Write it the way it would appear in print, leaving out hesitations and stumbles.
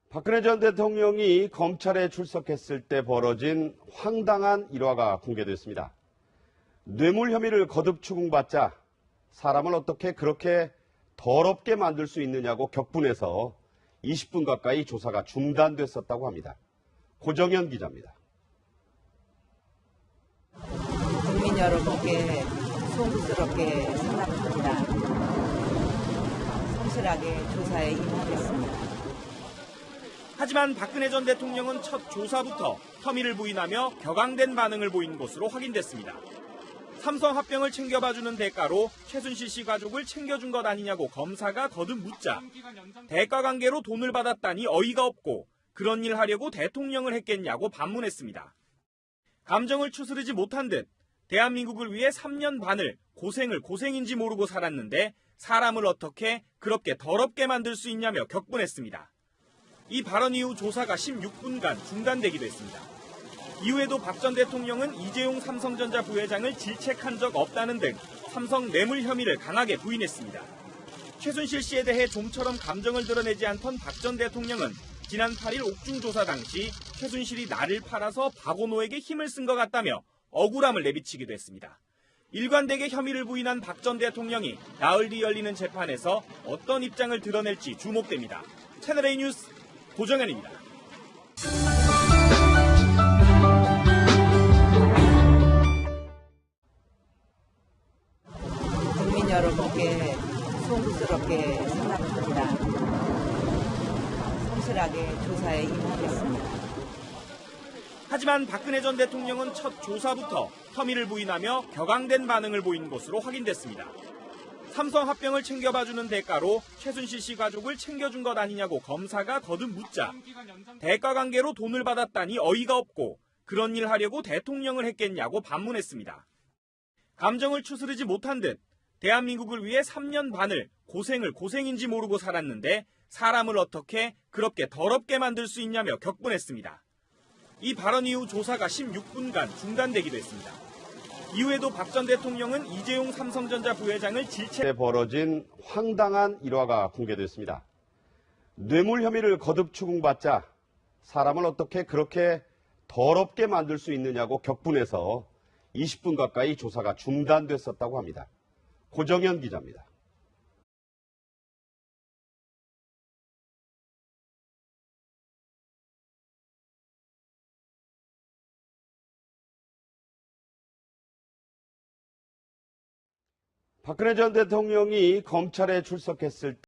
박근혜 전 대통령이 검찰에 출석했을 때 벌어진 황당한 일화가 공개됐습니다. 뇌물 혐의를 거듭 추궁받자 사람을 어떻게 그렇게 더럽게 만들 수 있느냐고 격분해서 20분 가까이 조사가 중단됐었다고 합니다. 고정현 기자입니다. 국민 여러분께 송구스럽게 생각합니다. 성실하게 조사에 임하겠습니다. 하지만 박근혜 전 대통령은 첫 조사부터 혐의를 부인하며 격앙된 반응을 보인 것으로 확인됐습니다. 삼성 합병을 챙겨봐주는 대가로 최순실 씨 가족을 챙겨준 것 아니냐고 검사가 거듭 묻자 대가 관계로 돈을 받았다니 어이가 없고 그런 일 하려고 대통령을 했겠냐고 반문했습니다. 감정을 추스르지 못한 듯 대한민국을 위해 3년 반을 고생인지 모르고 살았는데 사람을 어떻게 그렇게 더럽게 만들 수 있냐며 격분했습니다. 이 발언 이후 조사가 16분간 중단되기도 했습니다. 이후에도 박 전 대통령은 이재용 삼성전자 부회장을 질책한 적 없다는 등 삼성 뇌물 혐의를 강하게 부인했습니다. 최순실 씨에 대해 좀처럼 감정을 드러내지 않던 박 전 대통령은 지난 8일 옥중 조사 당시 최순실이 나를 팔아서 박원호에게 힘을 쓴 것 같다며 억울함을 내비치기도 했습니다. 일관되게 혐의를 부인한 박 전 대통령이 나흘 뒤 열리는 재판에서 어떤 입장을 드러낼지 주목됩니다. 채널A 뉴스 고정현입니다. 국민 여러분께 송구스럽게 생각합니다. 성실하게 조사에 임하겠습니다. 하지만 박근혜 전 대통령은 첫 조사부터 혐의를 부인하며 격앙된 반응을 보인 것으로 확인됐습니다. 삼성 합병을 챙겨봐주는 대가로 최순실 씨 가족을 챙겨준 것 아니냐고 검사가 거듭 묻자 대가 관계로 돈을 받았다니 어이가 없고 그런 일 하려고 대통령을 했겠냐고 반문했습니다. 감정을 추스르지 못한 듯 대한민국을 위해 3년 반을 고생인지 모르고 살았는데 사람을 어떻게 그렇게 더럽게 만들 수 있냐며 격분했습니다. 이 발언 이후 조사가 16분간 중단되기도 했습니다. 이후에도 박 전 대통령은 이재용 삼성전자 부회장을 질책 벌어진 황당한 일화가 공개됐습니다. 뇌물 혐의를 거듭 추궁받자 사람을 어떻게 그렇게 더럽게 만들 수 있느냐고 격분해서 20분 가까이 조사가 중단됐었다고 합니다. 고정현 기자입니다. 박근혜 전 대통령이 검찰에 출석했을 때